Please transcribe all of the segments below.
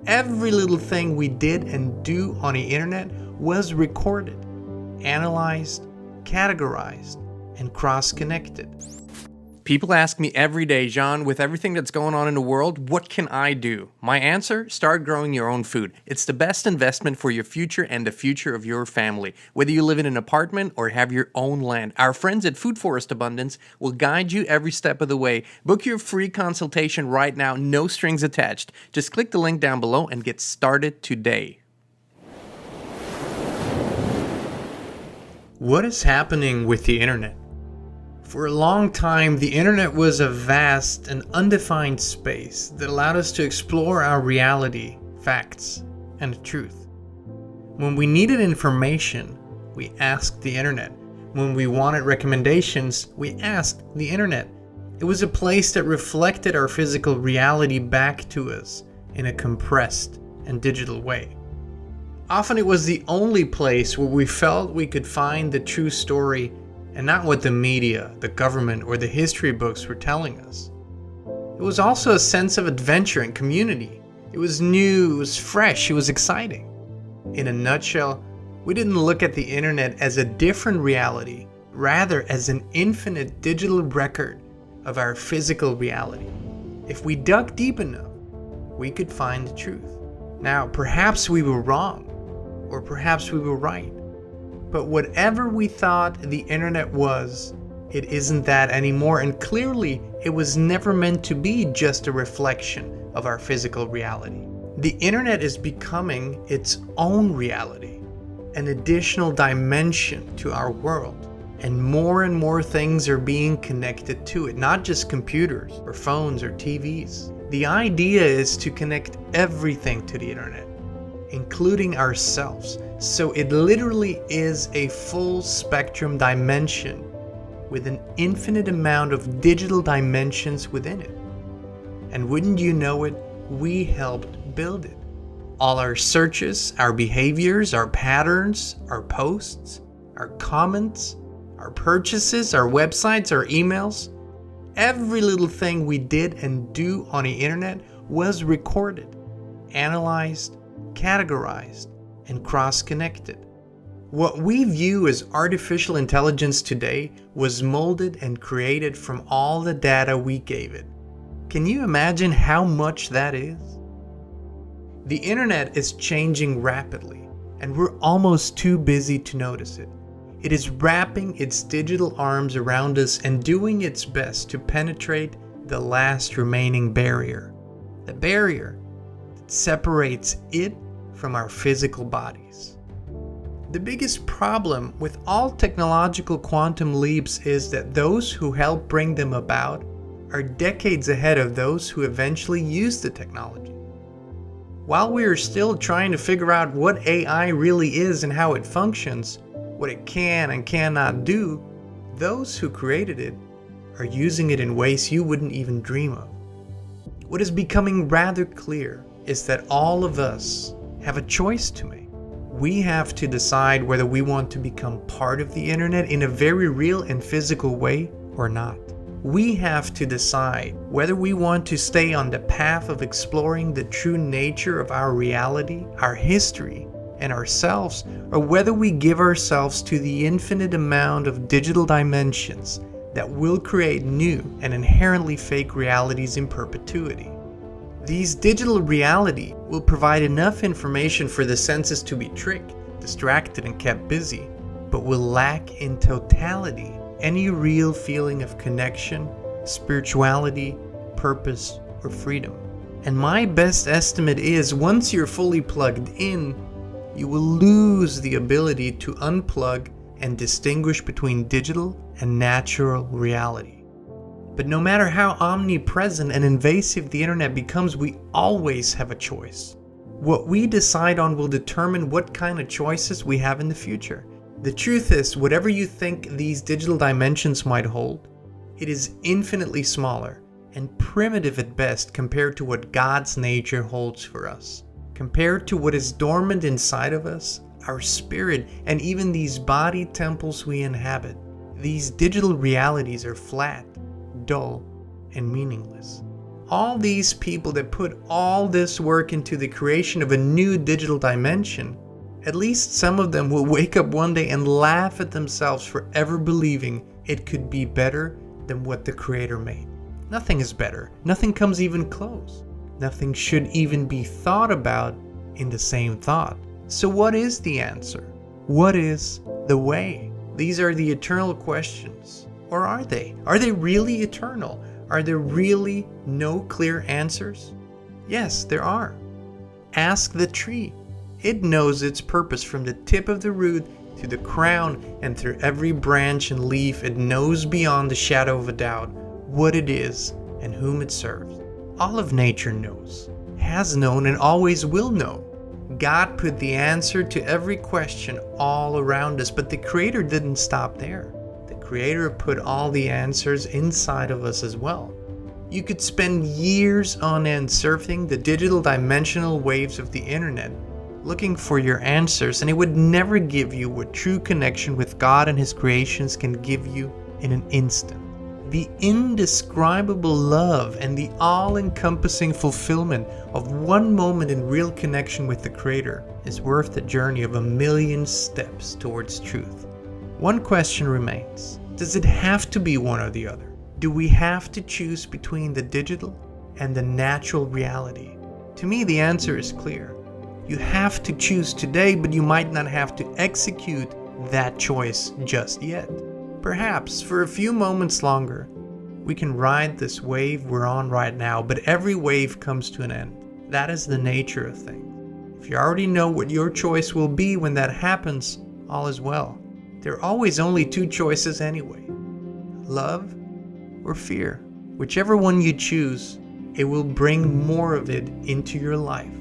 Every little thing we did and do on the internet was recorded, analyzed, categorized, and cross-connected. People ask me every day, John, with everything that's going on in the world, what can I do? My answer, start growing your own food. It's the best investment for your future and the future of your family. Whether you live in an apartment or have your own land, our friends at Food Forest Abundance will guide you every step of the way. Book your free consultation right now, no strings attached. Just click the link down below and get started today. What is happening with the internet? For a long time, the internet was a vast and undefined space that allowed us to explore our reality, facts, and the truth. When we needed information, we asked the internet. When we wanted recommendations, we asked the internet. It was a place that reflected our physical reality back to us in a compressed and digital way. Often it was the only place where we felt we could find the true story and not what the media, the government, or the history books were telling us. It was also a sense of adventure and community. It was new, it was fresh, it was exciting. In a nutshell, we didn't look at the internet as a different reality, rather as an infinite digital record of our physical reality. If we dug deep enough, we could find the truth. Now, perhaps we were wrong, or perhaps we were right. But whatever we thought the internet was, it isn't that anymore, and clearly it was never meant to be just a reflection of our physical reality. The internet is becoming its own reality, an additional dimension to our world, and more things are being connected to it, not just computers or phones or TVs. The idea is to connect everything to the internet, including ourselves. So it literally is a full spectrum dimension with an infinite amount of digital dimensions within it. And wouldn't you know it, we helped build it. All our searches, our behaviors, our patterns, our posts, our comments, our purchases, our websites, our emails, every little thing we did and do on the internet was recorded, analyzed, categorized, and cross-connected. What we view as artificial intelligence today was molded and created from all the data we gave it. Can you imagine how much that is? The internet is changing rapidly, and we're almost too busy to notice it. It is wrapping its digital arms around us and doing its best to penetrate the last remaining barrier. The barrier that separates it from our physical bodies. The biggest problem with all technological quantum leaps is that those who help bring them about are decades ahead of those who eventually use the technology. While we are still trying to figure out what AI really is and how it functions, what it can and cannot do, those who created it are using it in ways you wouldn't even dream of. What is becoming rather clear is that all of us have a choice to make. We have to decide whether we want to become part of the internet in a very real and physical way or not. We have to decide whether we want to stay on the path of exploring the true nature of our reality, our history, and ourselves, or whether we give ourselves to the infinite amount of digital dimensions that will create new and inherently fake realities in perpetuity. These digital reality will provide enough information for the senses to be tricked, distracted, and kept busy, but will lack in totality any real feeling of connection, spirituality, purpose, or freedom. And my best estimate is once you're fully plugged in, you will lose the ability to unplug and distinguish between digital and natural reality. But no matter how omnipresent and invasive the internet becomes, we always have a choice. What we decide on will determine what kind of choices we have in the future. The truth is, whatever you think these digital dimensions might hold, it is infinitely smaller and primitive at best compared to what God's nature holds for us. Compared to what is dormant inside of us, our spirit, and even these body temples we inhabit, these digital realities are flat, dull, and meaningless. all these people that put all this work into the creation of a new digital dimension, at least some of them will wake up one day and laugh at themselves for ever believing it could be better than what the Creator made. Nothing is better. Nothing comes even close. Nothing should even be thought about in the same thought. So what is the answer? What is the way? These are the eternal questions. Or are they? Are they really eternal? Are there really no clear answers? Yes, there are. Ask the tree. It knows its purpose from the tip of the root to the crown, and through every branch and leaf it knows beyond the shadow of a doubt what it is and whom it serves. All of nature knows, has known, and always will know. God put the answer to every question all around us, but the Creator didn't stop there. The Creator put all the answers inside of us as well. You could spend years on end surfing the digital dimensional waves of the internet, looking for your answers, and it would never give you what true connection with God and His creations can give you in an instant. The indescribable love and the all-encompassing fulfillment of one moment in real connection with the Creator is worth the journey of 1,000,000 steps towards truth. One question remains. Does it have to be one or the other? Do we have to choose between the digital and the natural reality? To me, the answer is clear. You have to choose today, but you might not have to execute that choice just yet. Perhaps for a few moments longer, we can ride this wave we're on right now, but every wave comes to an end. That is the nature of things. If you already know what your choice will be when that happens, all is well. There are always only two choices anyway: love or fear. Whichever one you choose, it will bring more of it into your life.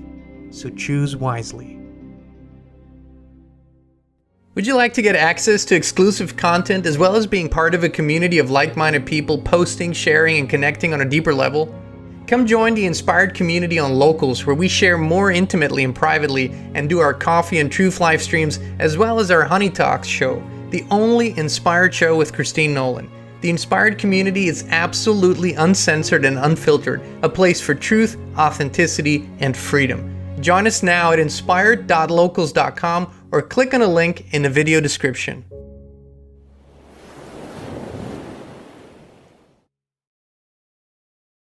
So choose wisely. Would you like to get access to exclusive content as well as being part of a community of like-minded people posting, sharing, and connecting on a deeper level? Come join the Inspired community on Locals, where we share more intimately and privately and do our Coffee and Truth live streams, as well as our Honey Talks show, the only Inspired show with Christine Nolan. The Inspired community is absolutely uncensored and unfiltered, a place for truth, authenticity, and freedom. Join us now at inspired.locals.com or click on a link in the video description.